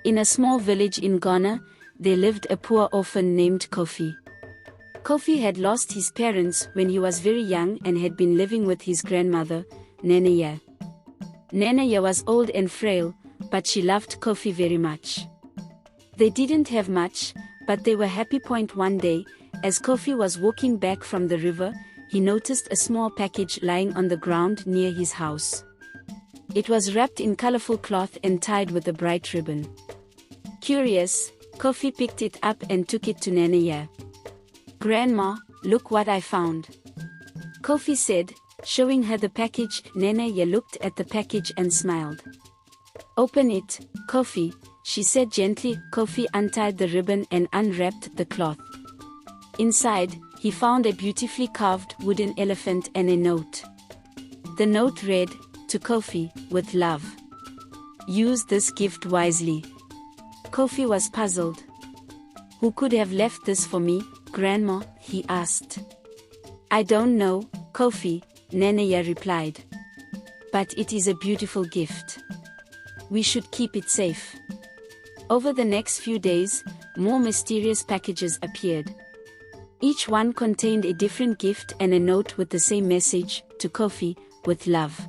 In a small village in Ghana, there lived a poor orphan named Kofi. Kofi had lost his parents when he was very young and had been living with his grandmother, Nenaya. Nenaya was old and frail, but she loved Kofi very much. They didn't have much, but they were happy. One day, as Kofi was walking back from the river, he noticed a small package lying on the ground near his house. It was wrapped in colorful cloth and tied with a bright ribbon. Curious, Kofi picked it up and took it to Nenaya. "Grandma, look what I found," Kofi said, showing her the package. Nenaya looked at the package and smiled. "Open it, Kofi," she said gently. Kofi untied the ribbon and unwrapped the cloth. Inside, he found a beautifully carved wooden elephant and a note. The note read, "To Kofi, with love. Use this gift wisely." Kofi was puzzled. "Who could have left this for me, Grandma?" he asked. "I don't know, Kofi," Nenaya replied. "But it is a beautiful gift. We should keep it safe." Over the next few days, more mysterious packages appeared. Each one contained a different gift and a note with the same message, "To Kofi, with love.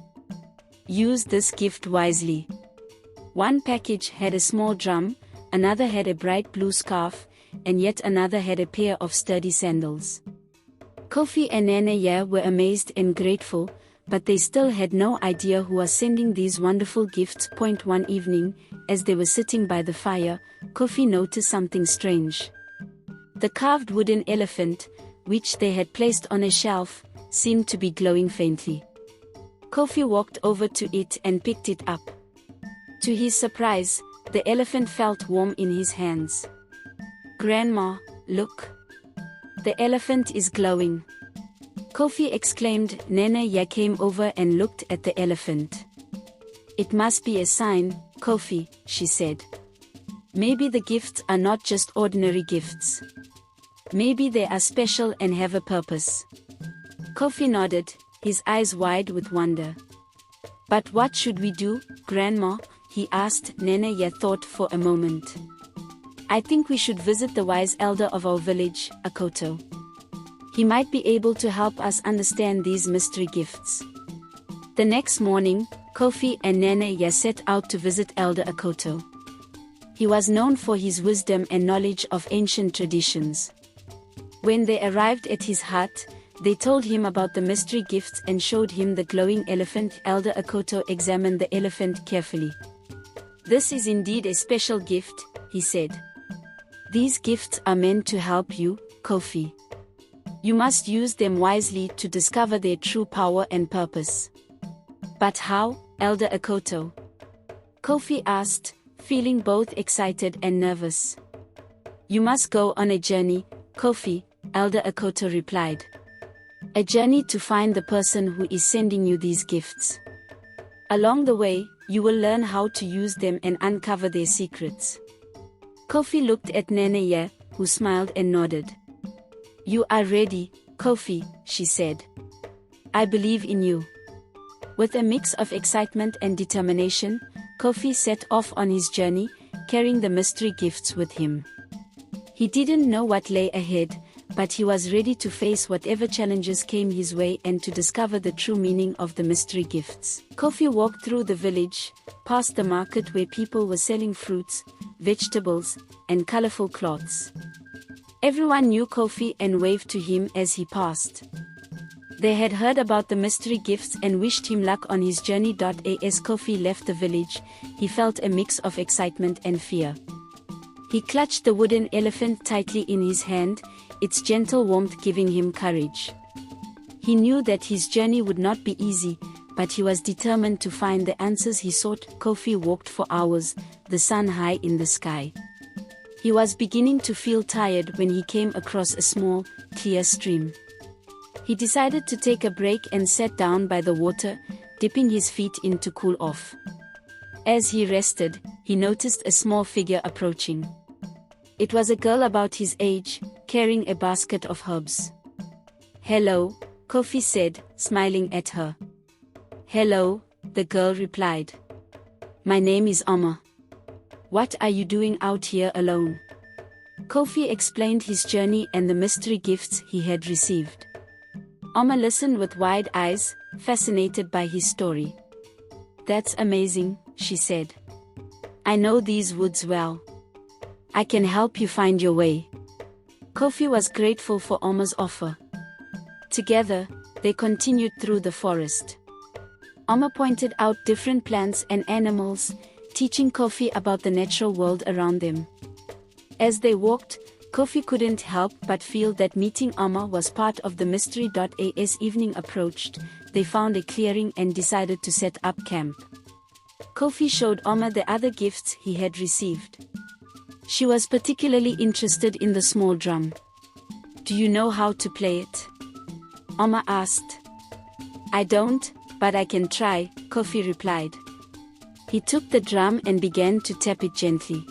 Use this gift wisely." One package had a small drum, another had a bright blue scarf, and yet another had a pair of sturdy sandals. Kofi and Nenaya were amazed and grateful, but they still had no idea who was sending these wonderful gifts. One evening, as they were sitting by the fire, Kofi noticed something strange. The carved wooden elephant, which they had placed on a shelf, seemed to be glowing faintly. Kofi walked over to it and picked it up. To his surprise, the elephant felt warm in his hands. "Grandma, look. The elephant is glowing," Kofi exclaimed. Nenaya came over and looked at the elephant. "It must be a sign, Kofi," she said. "Maybe the gifts are not just ordinary gifts. Maybe they are special and have a purpose." Kofi nodded, his eyes wide with wonder. "But what should we do, Grandma?" he asked. Nenaya thought for a moment. "I think we should visit the wise elder of our village, Akoto. He might be able to help us understand these mystery gifts." The next morning, Kofi and Nenaya set out to visit Elder Akoto. He was known for his wisdom and knowledge of ancient traditions. When they arrived at his hut, they told him about the mystery gifts and showed him the glowing elephant. Elder Akoto examined the elephant carefully. "This is indeed a special gift," he said. "These gifts are meant to help you, Kofi. You must use them wisely to discover their true power and purpose." "But how, Elder Akoto?" Kofi asked, feeling both excited and nervous. "You must go on a journey, Kofi," Elder Akoto replied. "A journey to find the person who is sending you these gifts. Along the way, you will learn how to use them and uncover their secrets." Kofi looked at Nenaya, who smiled and nodded. "You are ready, Kofi," she said. "I believe in you." With a mix of excitement and determination, Kofi set off on his journey, carrying the mystery gifts with him. He didn't know what lay ahead, but he was ready to face whatever challenges came his way and to discover the true meaning of the mystery gifts. Kofi walked through the village, past the market where people were selling fruits, vegetables, and colorful cloths. Everyone knew Kofi and waved to him as he passed. They had heard about the mystery gifts and wished him luck on his journey. As Kofi left the village, he felt a mix of excitement and fear. He clutched the wooden elephant tightly in his hand, its gentle warmth giving him courage. He knew that his journey would not be easy, but he was determined to find the answers he sought. Kofi walked for hours, the sun high in the sky. He was beginning to feel tired when he came across a small, clear stream. He decided to take a break and sat down by the water, dipping his feet in to cool off. As he rested, he noticed a small figure approaching. It was a girl about his age, carrying a basket of herbs. "Hello," Kofi said, smiling at her. "Hello," the girl replied. "My name is Oma. What are you doing out here alone? Kofi explained his journey and the mystery gifts he had received. Oma listened with wide eyes, fascinated by his story. That's amazing, she said. I know these woods well. I can help you find your way. Kofi was grateful for Oma's offer. Together, they continued through the forest. Oma pointed out different plants and animals, teaching Kofi about the natural world around them. As they walked, Kofi couldn't help but feel that meeting Oma was part of the mystery. As evening approached, they found a clearing and decided to set up camp. Kofi showed Oma the other gifts he had received. She was particularly interested in the small drum. Do you know how to play it? Oma asked. I don't, but I can try, Kofi replied. He took the drum and began to tap it gently.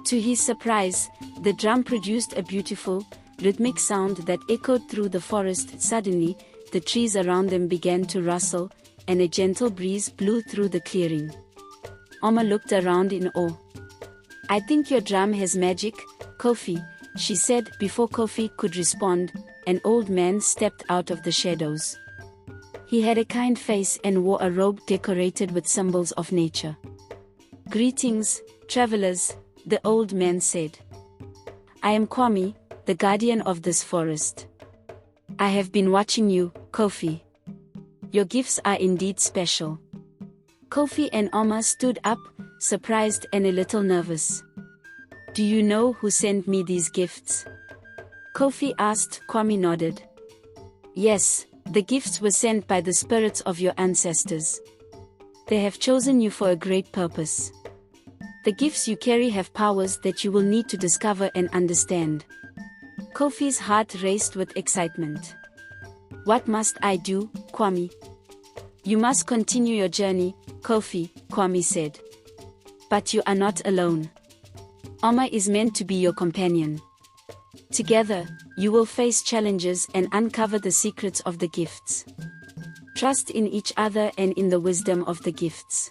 To his surprise, the drum produced a beautiful, rhythmic sound that echoed through the forest. Suddenly, the trees around them began to rustle, and a gentle breeze blew through the clearing. Oma looked around in awe. I think your drum has magic, Kofi, she said. Before Kofi could respond, an old man stepped out of the shadows. He had a kind face and wore a robe decorated with symbols of nature. Greetings, travelers, the old man said. I am Kwame, the guardian of this forest. I have been watching you, Kofi. Your gifts are indeed special. Kofi and Oma stood up, surprised and a little nervous. Do you know who sent me these gifts? Kofi asked. Kwame nodded. Yes, the gifts were sent by the spirits of your ancestors. They have chosen you for a great purpose. The gifts you carry have powers that you will need to discover and understand. Kofi's heart raced with excitement. What must I do, Kwame? You must continue your journey, Kofi, Kwame said. But you are not alone. Oma is meant to be your companion. Together, you will face challenges and uncover the secrets of the gifts. Trust in each other and in the wisdom of the gifts.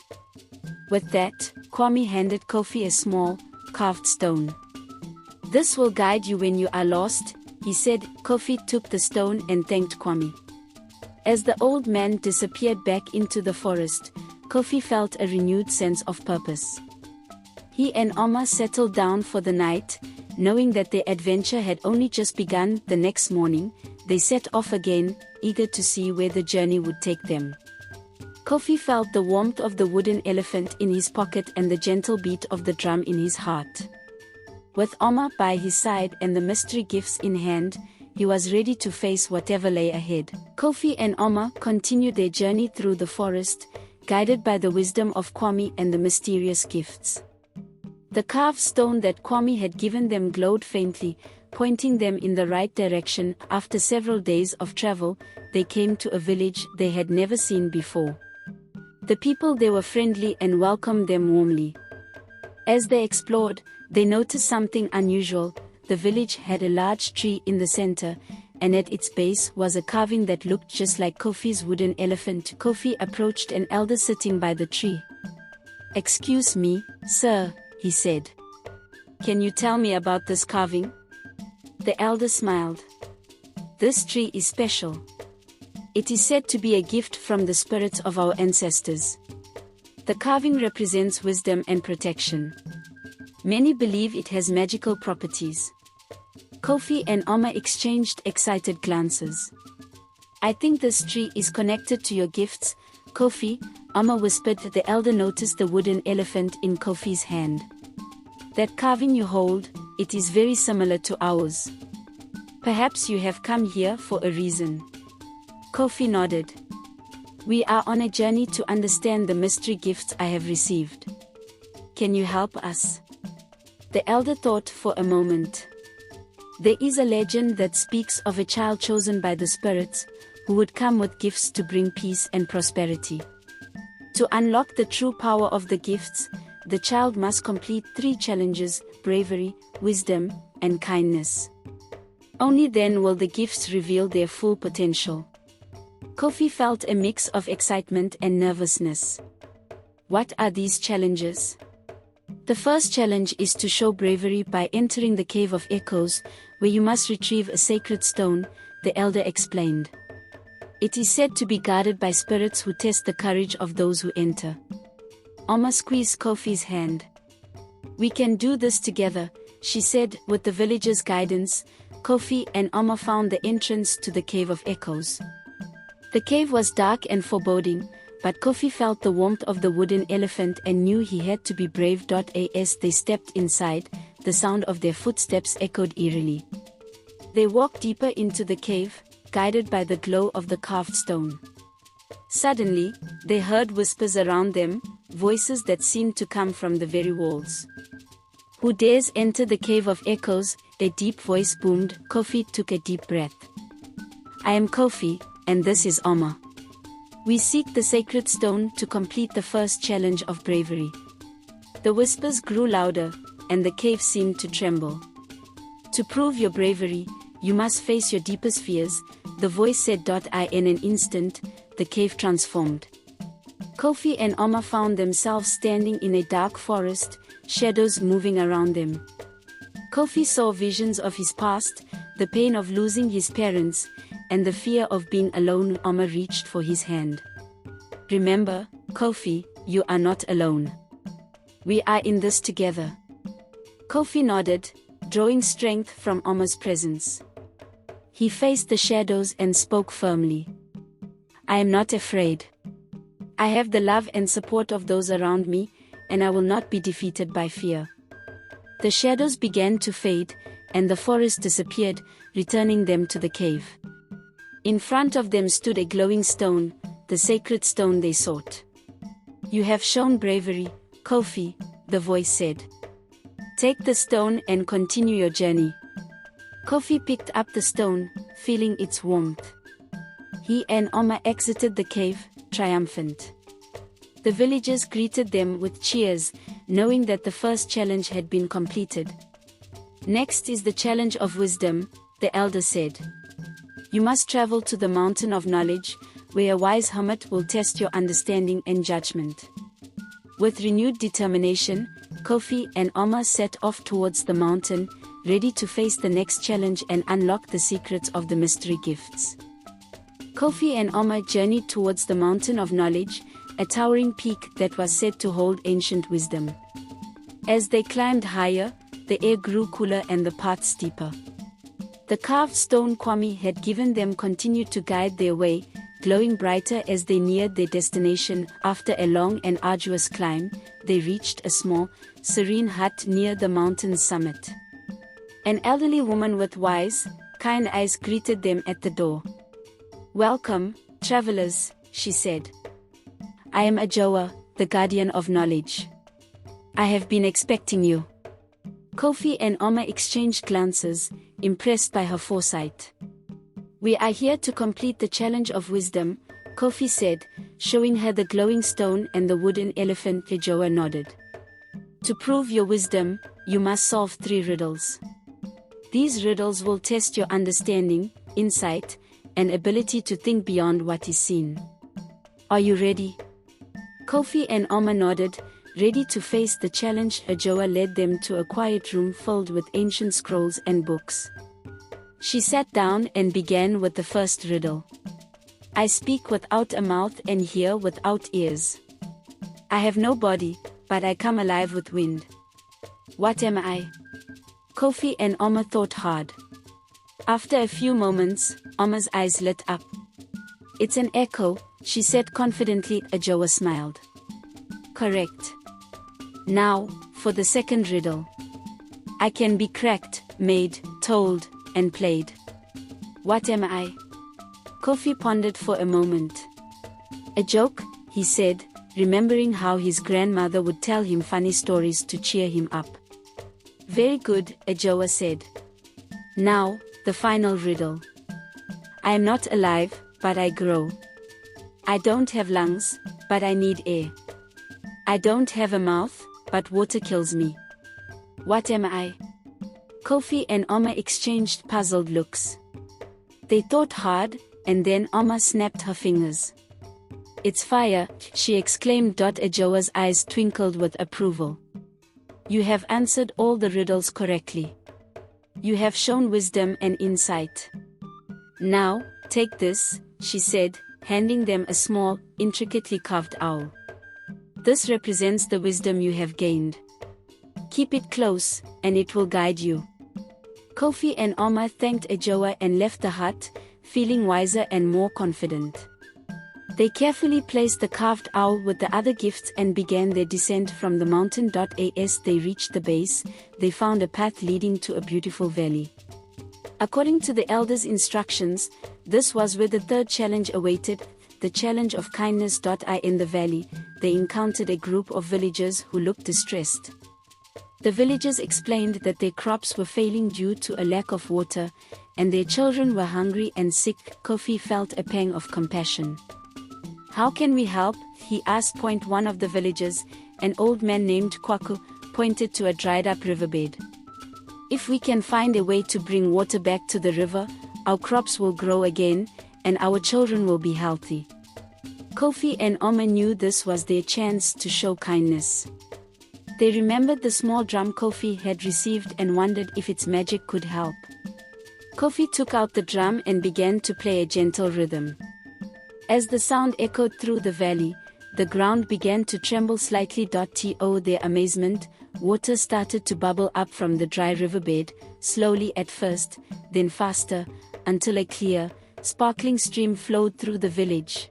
With that, Kwame handed Kofi a small, carved stone. This will guide you when you are lost, he said. Kofi took the stone and thanked Kwame. As the old man disappeared back into the forest, Kofi felt a renewed sense of purpose. He and Oma settled down for the night, knowing that their adventure had only just begun. The next morning, they set off again, eager to see where the journey would take them. Kofi felt the warmth of the wooden elephant in his pocket and the gentle beat of the drum in his heart. With Oma by his side and the mystery gifts in hand, he was ready to face whatever lay ahead. Kofi and Oma continued their journey through the forest, guided by the wisdom of Kwame and the mysterious gifts. The carved stone that Kwame had given them glowed faintly, pointing them in the right direction. After several days of travel, they came to a village they had never seen before. The people there were friendly and welcomed them warmly. As they explored, they noticed something unusual. The village had a large tree in the center, and at its base was a carving that looked just like Kofi's wooden elephant. Kofi approached an elder sitting by the tree. Excuse me, sir, he said. Can you tell me about this carving? The elder smiled. This tree is special. It is said to be a gift from the spirits of our ancestors. The carving represents wisdom and protection. Many believe it has magical properties. Kofi and Oma exchanged excited glances. I think this tree is connected to your gifts, Kofi, Oma whispered. The elder noticed the wooden elephant in Kofi's hand. That carving you hold, it is very similar to ours. Perhaps you have come here for a reason. Kofi nodded. We are on a journey to understand the mystery gifts I have received. Can you help us? The elder thought for a moment. There is a legend that speaks of a child chosen by the spirits, who would come with gifts to bring peace and prosperity. To unlock the true power of the gifts, the child must complete 3 challenges: bravery, wisdom, and kindness. Only then will the gifts reveal their full potential. Kofi felt a mix of excitement and nervousness. What are these challenges? The first challenge is to show bravery by entering the Cave of Echoes, where you must retrieve a sacred stone, the elder explained. It is said to be guarded by spirits who test the courage of those who enter. Oma squeezed Kofi's hand. "We can do this together," she said. With the villagers' guidance, Kofi and Oma found the entrance to the Cave of Echoes. The cave was dark and foreboding, but Kofi felt the warmth of the wooden elephant and knew he had to be brave. As they stepped inside, the sound of their footsteps echoed eerily. They walked deeper into the cave, guided by the glow of the carved stone. Suddenly, they heard whispers around them, voices that seemed to come from the very walls. "Who dares enter the Cave of Echoes?" a deep voice boomed. Kofi took a deep breath. "I am Kofi, and this is Oma. We seek the sacred stone to complete the first challenge of bravery." The whispers grew louder, and the cave seemed to tremble. "To prove your bravery, you must face your deepest fears," the voice said. In an instant, the cave transformed. Kofi and Oma found themselves standing in a dark forest, shadows moving around them. Kofi saw visions of his past, the pain of losing his parents, and the fear of being alone. Oma reached for his hand. "Remember, Kofi, you are not alone. We are in this together." Kofi nodded, drawing strength from Oma's presence. He faced the shadows and spoke firmly. "I am not afraid. I have the love and support of those around me, and I will not be defeated by fear." The shadows began to fade, and the forest disappeared, returning them to the cave. In front of them stood a glowing stone, the sacred stone they sought. "You have shown bravery, Kofi," the voice said. "Take the stone and continue your journey." Kofi picked up the stone, feeling its warmth. He and Oma exited the cave, triumphant. The villagers greeted them with cheers, knowing that the first challenge had been completed. "Next is the challenge of wisdom," the elder said. "You must travel to the mountain of knowledge, where a wise hermit will test your understanding and judgment." With renewed determination, Kofi and Oma set off towards the mountain, ready to face the next challenge and unlock the secrets of the mystery gifts. Kofi and Oma journeyed towards the mountain of knowledge, a towering peak that was said to hold ancient wisdom. As they climbed higher, the air grew cooler and the path steeper. The carved stone Kwame had given them continued to guide their way, glowing brighter as they neared their destination. After a long and arduous climb, they reached a small, serene hut near the mountain's summit. An elderly woman with wise, kind eyes greeted them at the door. "Welcome, travelers," she said. "I am Ajoa, the guardian of knowledge. I have been expecting you." Kofi and Oma exchanged glances, impressed by her foresight. "We are here to complete the challenge of wisdom," Kofi said, showing her the glowing stone and the wooden elephant. Ajoa nodded. "To prove your wisdom, you must solve 3 riddles. These riddles will test your understanding, insight, and ability to think beyond what is seen. Are you ready?" Kofi and Oma nodded, ready to face the challenge. Ajoa led them to a quiet room filled with ancient scrolls and books. She sat down and began with the first riddle. "I speak without a mouth and hear without ears. I have no body, but I come alive with wind. What am I?" Kofi and Oma thought hard. After a few moments, Oma's eyes lit up. "It's an echo," she said confidently. Ajoa smiled. "Correct. Now, for the second riddle. I can be cracked, made, told, and played. What am I?" Kofi pondered for a moment. "A joke," he said, remembering how his grandmother would tell him funny stories to cheer him up. "Very good," Ajoa said. "Now, the final riddle. I am not alive, but I grow. I don't have lungs, but I need air. I don't have a mouth, but water kills me. What am I?" Kofi and Oma exchanged puzzled looks. They thought hard, and then Oma snapped her fingers. "It's fire," she exclaimed. Ajoa's eyes twinkled with approval. You have answered all the riddles correctly. You have shown wisdom and insight. Now, take this, she said, handing them a small, intricately carved owl. This represents the wisdom you have gained. Keep it close, and it will guide you. Kofi and Oma thanked Ajoa and left the hut, feeling wiser and more confident. They carefully placed the carved owl with the other gifts and began their descent from the mountain. As they reached the base, they found a path leading to a beautiful valley. According to the elders' instructions, this was where the third challenge awaited, the challenge of kindness. In the valley, they encountered a group of villagers who looked distressed. The villagers explained that their crops were failing due to a lack of water, and their children were hungry and sick. Kofi felt a pang of compassion. How can we help? He asked. One of the villagers, an old man named Kwaku, pointed to a dried-up riverbed. If we can find a way to bring water back to the river, our crops will grow again, and our children will be healthy. Kofi and Oma knew this was their chance to show kindness. They remembered the small drum Kofi had received and wondered if its magic could help. Kofi took out the drum and began to play a gentle rhythm. As the sound echoed through the valley, the ground began to tremble slightly. To their amazement, water started to bubble up from the dry riverbed, slowly at first, then faster, until a clear, sparkling stream flowed through the village.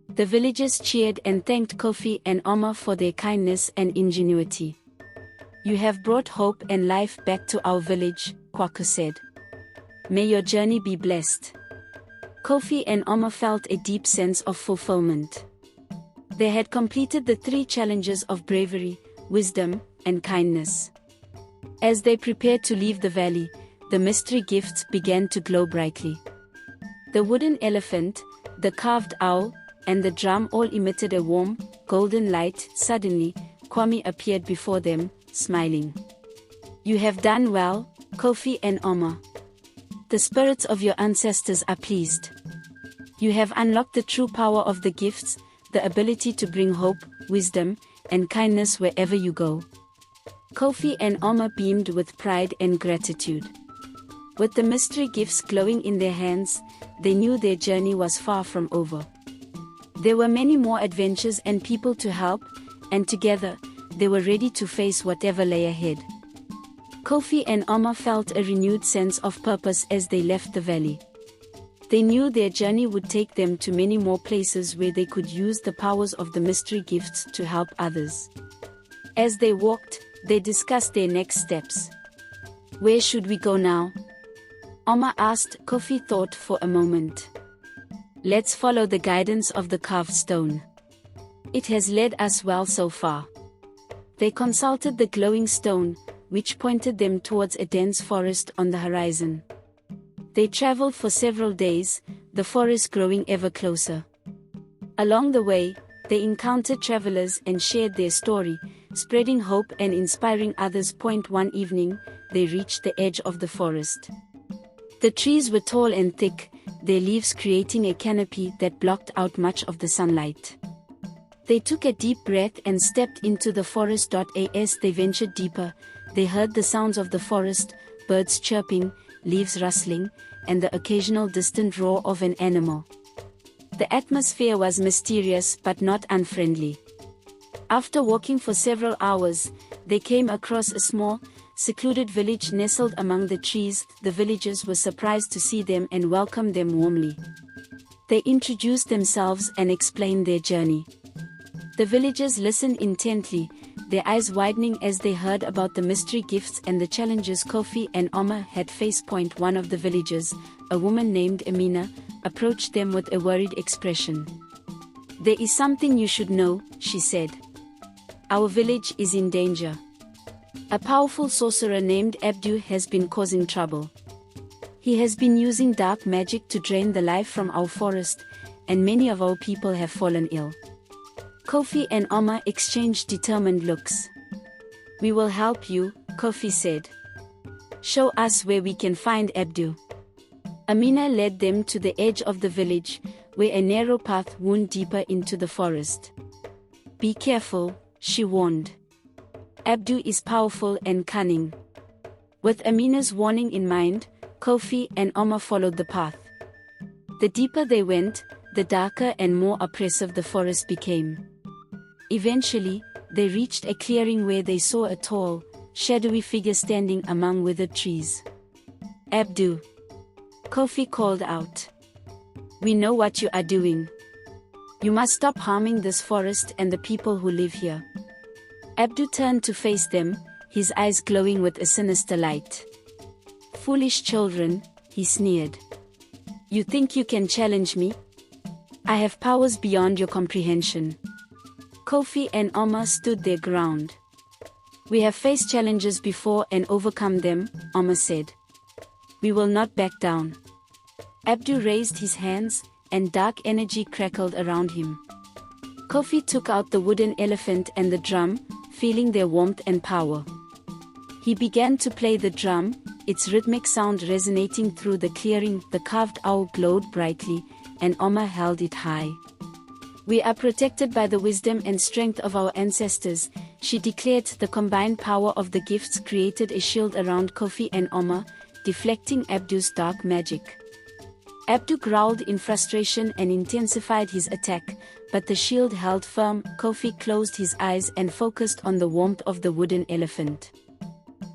The villagers cheered and thanked Kofi and Oma for their kindness and ingenuity. You have brought hope and life back to our village, Kwaku said. May your journey be blessed. Kofi and Oma felt a deep sense of fulfillment. They had completed the 3 challenges of bravery, wisdom, and kindness. As they prepared to leave the valley, the mystery gifts began to glow brightly. The wooden elephant, the carved owl, and the drum all emitted a warm, golden light. Suddenly, Kwame appeared before them, smiling. You have done well, Kofi and Oma. The spirits of your ancestors are pleased. You have unlocked the true power of the gifts, the ability to bring hope, wisdom, and kindness wherever you go. Kofi and Oma beamed with pride and gratitude. With the mystery gifts glowing in their hands, they knew their journey was far from over. There were many more adventures and people to help, and together, they were ready to face whatever lay ahead. Kofi and Oma felt a renewed sense of purpose as they left the valley. They knew their journey would take them to many more places where they could use the powers of the mystery gifts to help others. As they walked, they discussed their next steps. Where should we go now? Oma asked. Kofi thought for a moment. Let's follow the guidance of the carved stone. It has led us well so far. They consulted the glowing stone, which pointed them towards a dense forest on the horizon. They traveled for several days, the forest growing ever closer. Along the way, they encountered travelers and shared their story, spreading hope and inspiring others. One evening, they reached the edge of the forest. The trees were tall and thick, their leaves creating a canopy that blocked out much of the sunlight. They took a deep breath and stepped into the forest. As they ventured deeper, they heard the sounds of the forest, birds chirping, leaves rustling, and the occasional distant roar of an animal. The atmosphere was mysterious but not unfriendly. After walking for several hours, they came across a small, secluded village nestled among the trees. The villagers were surprised to see them and welcomed them warmly. They introduced themselves and explained their journey. The villagers listened intently, their eyes widening as they heard about the mystery gifts and the challenges Kofi and Oma had faced. One of the villagers, a woman named Amina, approached them with a worried expression. There is something you should know, she said. Our village is in danger. A powerful sorcerer named Abdu has been causing trouble. He has been using dark magic to drain the life from our forest, and many of our people have fallen ill. Kofi and Oma exchanged determined looks. We will help you, Kofi said. Show us where we can find Abdu. Amina led them to the edge of the village, where a narrow path wound deeper into the forest. Be careful, she warned. Abdu is powerful and cunning. With Amina's warning in mind, Kofi and Omar followed the path. The deeper they went, the darker and more oppressive the forest became. Eventually, they reached a clearing where they saw a tall, shadowy figure standing among withered trees. "Abdu," Kofi called out. "We know what you are doing. You must stop harming this forest and the people who live here." Abdu turned to face them, his eyes glowing with a sinister light. "Foolish children," he sneered. "You think you can challenge me? I have powers beyond your comprehension." Kofi and Omar stood their ground. "We have faced challenges before and overcome them," Omar said. "We will not back down." Abdu raised his hands, and dark energy crackled around him. Kofi took out the wooden elephant and the drum, feeling their warmth and power. He began to play the drum, its rhythmic sound resonating through the clearing. The carved owl glowed brightly, and Omar held it high. "We are protected by the wisdom and strength of our ancestors," she declared. The combined power of the gifts created a shield around Kofi and Omar, deflecting Abdu's dark magic. Abdu growled in frustration and intensified his attack, but the shield held firm. Kofi closed his eyes and focused on the warmth of the wooden elephant.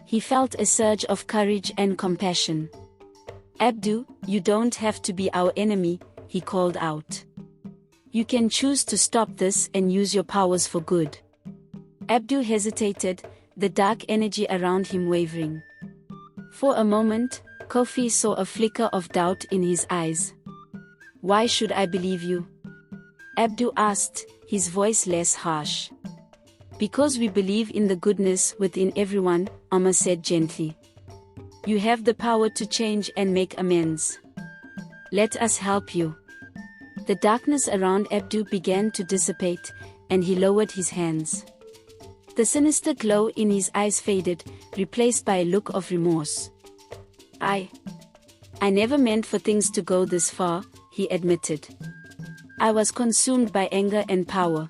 He felt a surge of courage and compassion. "Abdu, you don't have to be our enemy," he called out. "You can choose to stop this and use your powers for good." Abdu hesitated, the dark energy around him wavering. For a moment, Kofi saw a flicker of doubt in his eyes. "Why should I believe you?" Abdu asked, his voice less harsh. "Because we believe in the goodness within everyone," Omar said gently. "You have the power to change and make amends. Let us help you." The darkness around Abdu began to dissipate, and he lowered his hands. The sinister glow in his eyes faded, replaced by a look of remorse. I never meant for things to go this far," he admitted. "I was consumed by anger and power."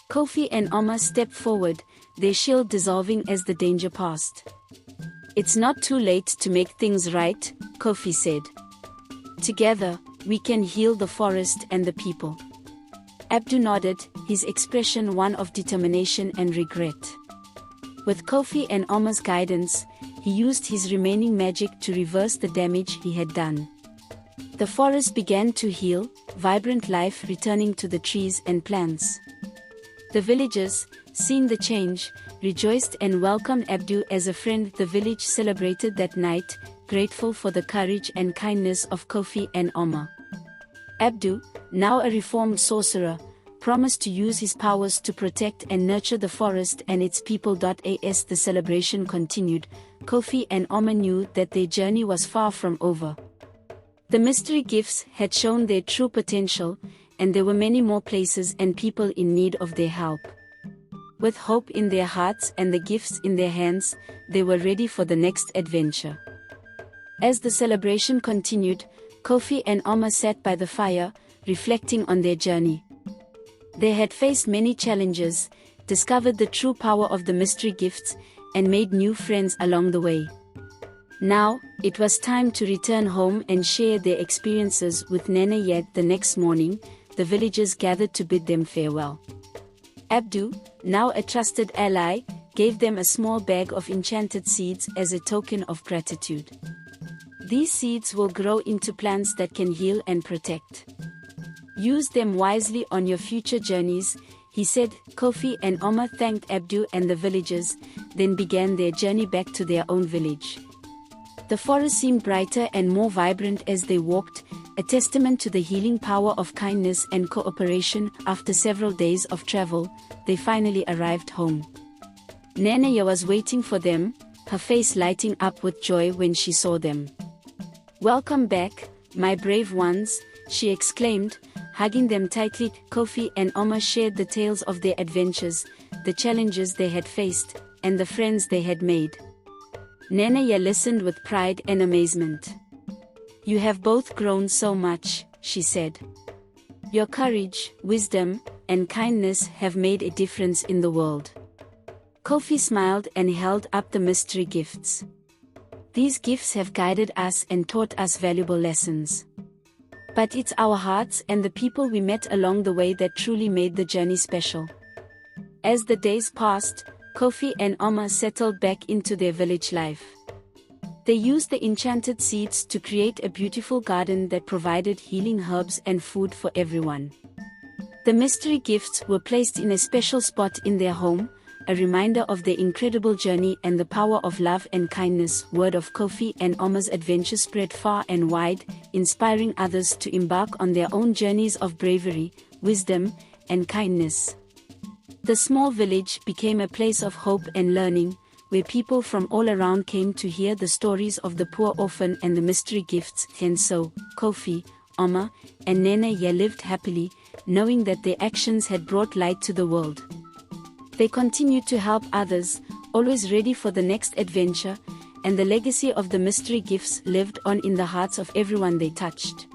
Kofi and Omar stepped forward, their shield dissolving as the danger passed. "It's not too late to make things right," Kofi said. "Together, we can heal the forest and the people." Abdu nodded, his expression one of determination and regret. With Kofi and Omar's guidance, he used his remaining magic to reverse the damage he had done. The forest began to heal, vibrant life returning to the trees and plants. The villagers, seeing the change, rejoiced and welcomed Abdu as a friend. The village celebrated that night, grateful for the courage and kindness of Kofi and Omar. Abdu, now a reformed sorcerer, promised to use his powers to protect and nurture the forest and its people. As the celebration continued, Kofi and Omar knew that their journey was far from over. The mystery gifts had shown their true potential, and there were many more places and people in need of their help. With hope in their hearts and the gifts in their hands, they were ready for the next adventure. As the celebration continued, Kofi and Omar sat by the fire, reflecting on their journey. They had faced many challenges, discovered the true power of the mystery gifts, and made new friends along the way. Now, it was time to return home and share their experiences with Nana. Yet the next morning, the villagers gathered to bid them farewell. Abdu, now a trusted ally, gave them a small bag of enchanted seeds as a token of gratitude. "These seeds will grow into plants that can heal and protect. Use them wisely on your future journeys," he said. Kofi and Omar thanked Abdu and the villagers, then began their journey back to their own village. The forest seemed brighter and more vibrant as they walked, a testament to the healing power of kindness and cooperation. After several days of travel, they finally arrived home. Nanaya was waiting for them, her face lighting up with joy when she saw them. "Welcome back, my brave ones," she exclaimed, hugging them tightly. Kofi and Omar shared the tales of their adventures, the challenges they had faced, and the friends they had made. Nanaya listened with pride and amazement. "You have both grown so much," she said. "Your courage, wisdom, and kindness have made a difference in the world." Kofi smiled and held up the mystery gifts. These gifts have guided us and taught us valuable lessons. But it's our hearts and the people we met along the way that truly made the journey special. As the days passed, Kofi and Oma settled back into their village life. They used the enchanted seeds to create a beautiful garden that provided healing herbs and food for everyone. The mystery gifts were placed in a special spot in their home, a reminder of their incredible journey and the power of love and kindness. Word of Kofi and Oma's adventure spread far and wide, inspiring others to embark on their own journeys of bravery, wisdom, and kindness. The small village became a place of hope and learning, where people from all around came to hear the stories of the poor orphan and the mystery gifts. And so, Kofi, Oma, and Nene lived happily, knowing that their actions had brought light to the world. They continued to help others, always ready for the next adventure, and the legacy of the mystery gifts lived on in the hearts of everyone they touched.